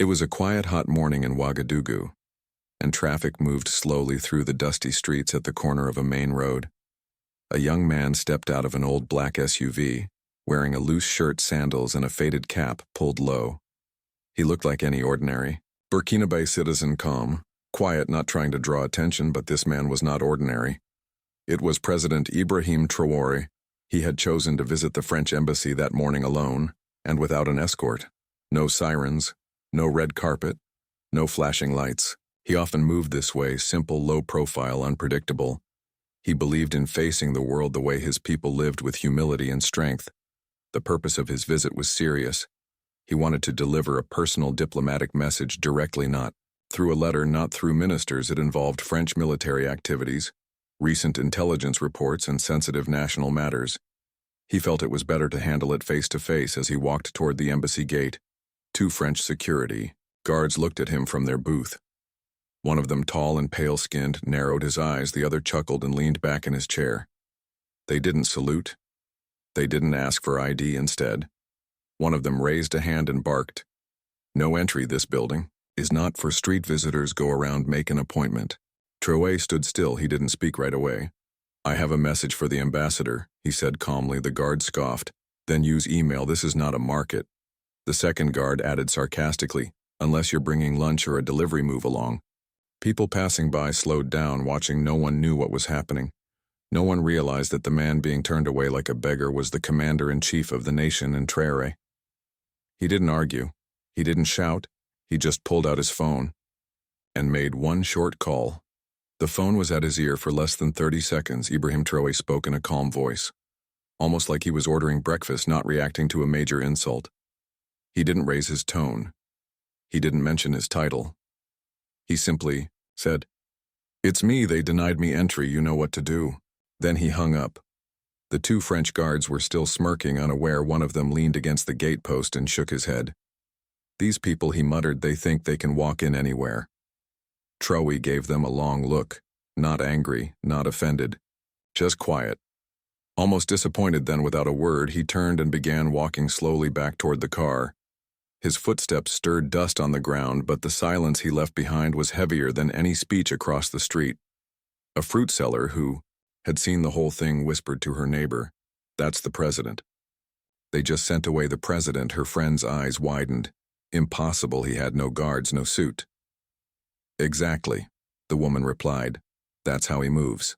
It was a quiet, hot morning in Ouagadougou, and traffic moved slowly through the dusty streets at the corner of a main road. A young man stepped out of an old black SUV, wearing a loose shirt, sandals, and a faded cap pulled low. He looked like any ordinary Burkinabe citizen, calm, quiet, not trying to draw attention, but this man was not ordinary. It was President Ibrahim Traoré. He had chosen to visit the French embassy that morning alone, and without an escort. No sirens, no red carpet, no flashing lights. He often moved this way, simple, low profile, unpredictable. He believed in facing the world the way his people lived, with humility and strength. The purpose of his visit was serious. He wanted to deliver a personal diplomatic message directly, not through a letter, not through ministers. It involved French military activities, recent intelligence reports, and sensitive national matters. He felt it was better to handle it face to face. As he walked toward the embassy gate, two French security guards looked at him from their booth. One of them, tall and pale-skinned, narrowed his eyes. The other chuckled and leaned back in his chair. They didn't salute. They didn't ask for ID. Instead, one of them raised a hand and barked, "No entry. This building is not for street visitors. Go around, make an appointment." Traoré stood still. He didn't speak right away. "I have a message for the ambassador," he said calmly. The guard scoffed. "Then use email. This is not a market." The second guard added sarcastically, "Unless you're bringing lunch or a delivery, move along." People passing by slowed down, watching. No one knew what was happening. No one realized that the man being turned away like a beggar was the commander-in-chief of the nation, and Traoré. He didn't argue. He didn't shout. He just pulled out his phone and made one short call. The phone was at his ear for less than 30 seconds. Ibrahim Traoré spoke in a calm voice, almost like he was ordering breakfast, not reacting to a major insult. He didn't raise his tone. He didn't mention his title. He simply said, "It's me. They denied me entry. You know what to do." Then he hung up. The two French guards were still smirking, unaware. One of them leaned against the gatepost and shook his head. "These people," he muttered, "they think they can walk in anywhere." Traoré gave them a long look, not angry, not offended, just quiet, almost disappointed. Then, without a word, he turned and began walking slowly back toward the car. His footsteps stirred dust on the ground, but the silence he left behind was heavier than any speech across the street. A fruit seller who had seen the whole thing whispered to her neighbor, "That's the president." They just sent away the president. Her friend's eyes widened. Impossible. He had no guards, no suit. "Exactly," the woman replied. "That's how he moves."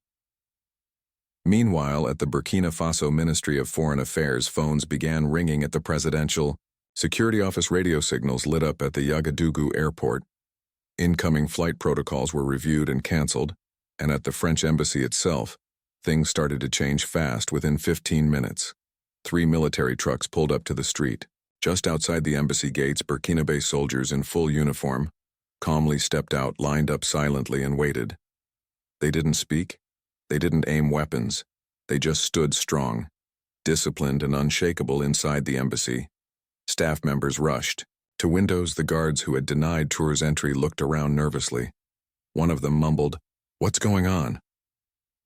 Meanwhile, at the Burkina Faso Ministry of Foreign Affairs, phones began ringing at the presidential security office. Radio signals lit up at the Ouagadougou airport. Incoming flight protocols were reviewed and canceled, and at the French embassy itself, things started to change fast. Within 15 minutes, 3 military trucks pulled up to the street. Just outside the embassy gates, Burkinabe soldiers in full uniform calmly stepped out, lined up silently, and waited. They didn't speak. They didn't aim weapons. They just stood strong, disciplined and unshakable inside the embassy. Staff members rushed to windows. The guards who had denied Traoré's entry looked around nervously. One of them mumbled, "What's going on?"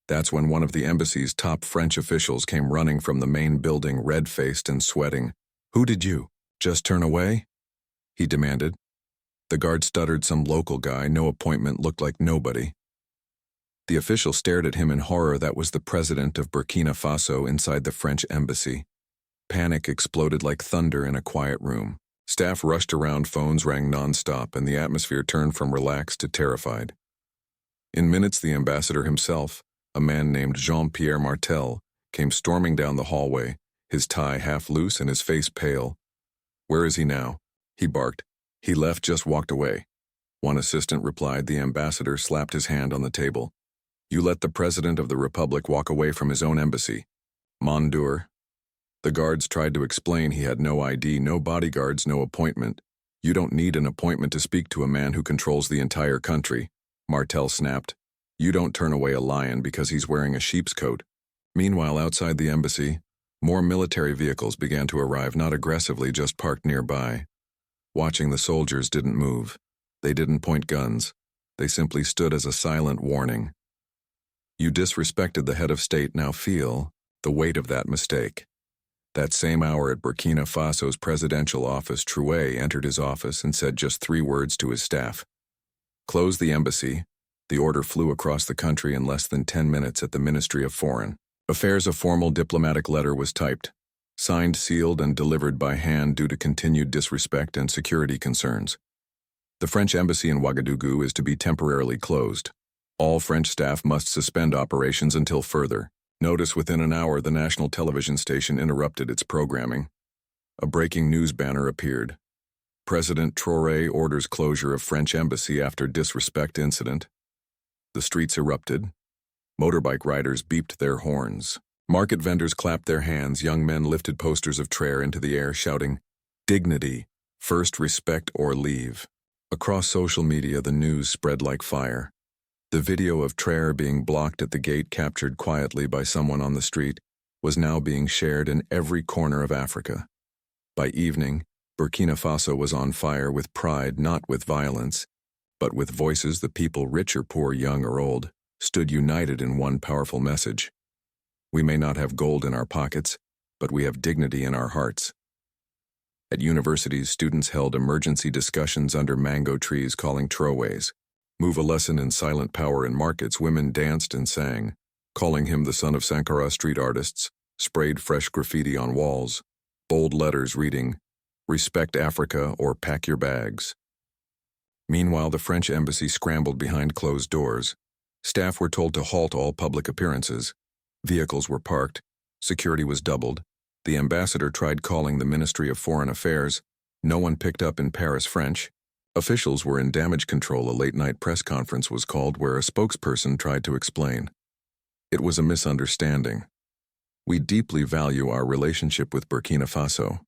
That's when one of the embassy's top French officials came running from the main building, red-faced and sweating. "Who did you just turn away?" he demanded. The guard stuttered, "Some local guy, no appointment, looked like nobody." The official stared at him in horror. That was the president of Burkina Faso inside the French embassy. Panic exploded like thunder in a quiet room. Staff rushed around, phones rang non-stop, and the atmosphere turned from relaxed to terrified. In minutes, the ambassador himself, a man named Jean-Pierre Martel, came storming down the hallway, his tie half loose and his face pale. "Where is he now?" he barked. "He left, just walked away," one assistant replied. The ambassador slapped his hand on the table. "You let the president of the republic walk away from his own embassy? Mondeur." The guards tried to explain. He had no ID, no bodyguards, no appointment. "You don't need an appointment to speak to a man who controls the entire country," Martel snapped. "You don't turn away a lion because he's wearing a sheep's coat." Meanwhile, outside the embassy, more military vehicles began to arrive, not aggressively, just parked nearby. Watching, the soldiers didn't move. They didn't point guns. They simply stood as a silent warning. You disrespected the head of state, now feel the weight of that mistake. That same hour at Burkina Faso's presidential office, Traoré entered his office and said just 3 words to his staff. Close the embassy. The order flew across the country in less than 10 minutes at the Ministry of Foreign Affairs. A formal diplomatic letter was typed, signed, sealed, and delivered by hand due to continued disrespect and security concerns. The French embassy in Ouagadougou is to be temporarily closed. All French staff must suspend operations until further notice. Within an hour, the national television station interrupted its programming. A breaking news banner appeared. President Traoré orders closure of French embassy after disrespect incident. The streets erupted. Motorbike riders beeped their horns. Market vendors clapped their hands. Young men lifted posters of Traoré into the air, shouting, "Dignity, first respect or leave." Across social media, the news spread like fire. The video of Traoré being blocked at the gate, captured quietly by someone on the street, was now being shared in every corner of Africa. By evening, Burkina Faso was on fire with pride, not with violence, but with voices. The people, rich or poor, young or old, stood united in one powerful message. We may not have gold in our pockets, but we have dignity in our hearts. At universities, students held emergency discussions under mango trees, calling Traoré's move a lesson in silent power. In markets, women danced and sang, calling him the son of Sankara. Street artists sprayed fresh graffiti on walls, bold letters reading, "Respect Africa or pack your bags." Meanwhile, the French embassy scrambled behind closed doors. Staff were told to halt all public appearances. Vehicles were parked. Security was doubled. The ambassador tried calling the Ministry of Foreign Affairs. No one picked up. In Paris, French officials were in damage control. A late-night press conference was called where a spokesperson tried to explain. It was a misunderstanding. We deeply value our relationship with Burkina Faso.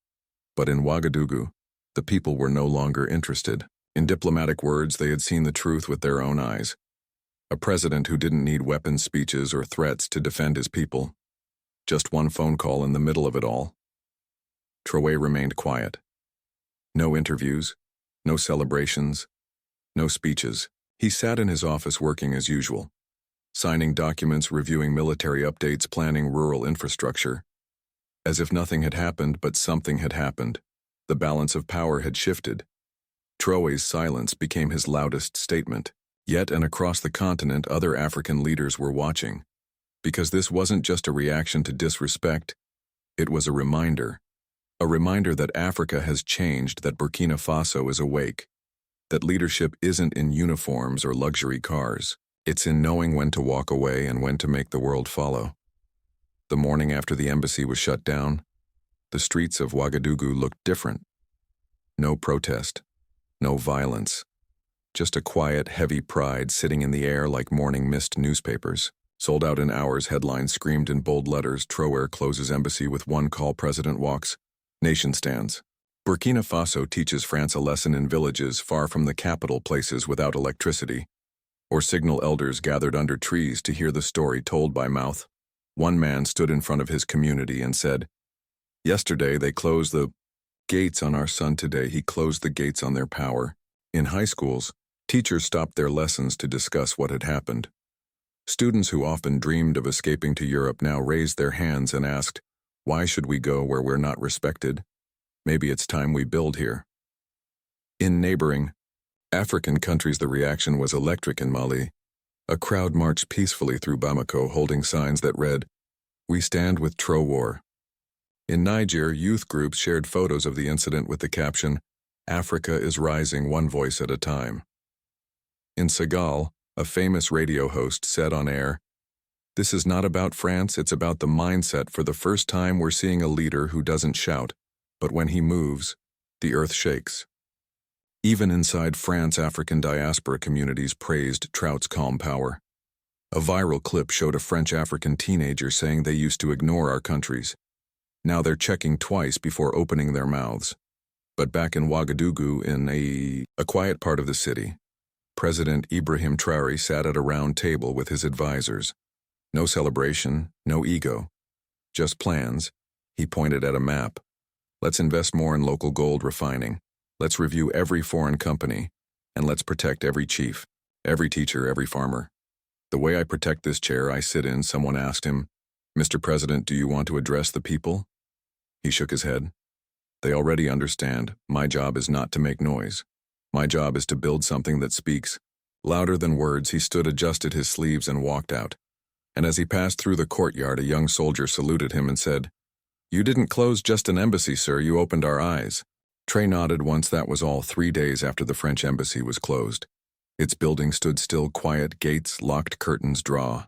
But in Ouagadougou, the people were no longer interested. In diplomatic words, they had seen the truth with their own eyes. A president who didn't need weapon speeches or threats to defend his people. Just one phone call in the middle of it all. Traoré remained quiet. No interviews, no celebrations, no speeches. He sat in his office working as usual, signing documents, reviewing military updates, planning rural infrastructure. As if nothing had happened, but something had happened. The balance of power had shifted. Traoré's silence became his loudest statement. Yet, and across the continent, other African leaders were watching. Because this wasn't just a reaction to disrespect, it was a reminder. A reminder that Africa has changed, that Burkina Faso is awake, that leadership isn't in uniforms or luxury cars. It's in knowing when to walk away and when to make the world follow. The morning after the embassy was shut down, the streets of Ouagadougou looked different. No protest, no violence. Just a quiet, heavy pride sitting in the air like morning mist. Newspapers sold out in hours. Headlines screamed in bold letters, "Traoré closes embassy with one call. President walks. Nation stands." Burkina Faso teaches France a lesson. In villages far from the capital, places without electricity or signal, elders gathered under trees to hear the story told by mouth. One man stood in front of his community and said, "Yesterday they closed the gates on our son. Today he closed the gates on their power." In high schools, teachers stopped their lessons to discuss what had happened. Students who often dreamed of escaping to Europe now raised their hands and asked, "Why should we go where we're not respected? Maybe it's time we build here." In neighboring African countries, the reaction was electric. In Mali, a crowd marched peacefully through Bamako holding signs that read, "We stand with Traoré." In Niger, youth groups shared photos of the incident with the caption, "Africa is rising, one voice at a time." In Senegal, a famous radio host said on air, "This is not about France, it's about the mindset. For the first time, we're seeing a leader who doesn't shout, but when he moves, the earth shakes." Even inside France, African diaspora communities praised Traoré's calm power. A viral clip showed a French African teenager saying they used to ignore our countries. Now they're checking twice before opening their mouths. But back in Ouagadougou, in a quiet part of the city, President Ibrahim Traoré sat at a round table with his advisors. No celebration, no ego, just plans. He pointed at a map. "Let's invest more in local gold refining. Let's review every foreign company. And let's protect every chief, every teacher, every farmer." "The way I protect this chair I sit in," someone asked him. "Mr. President, do you want to address the people?" He shook his head. They already understand. My job is not to make noise. My job is to build something that speaks. Louder than words, he stood, adjusted his sleeves, and walked out. And as he passed through the courtyard, a young soldier saluted him and said, "You didn't close just an embassy, sir. You opened our eyes." Trey nodded. Once that was all. 3 days after the French embassy was closed. Its building stood still, quiet, gates, locked, curtains drawn.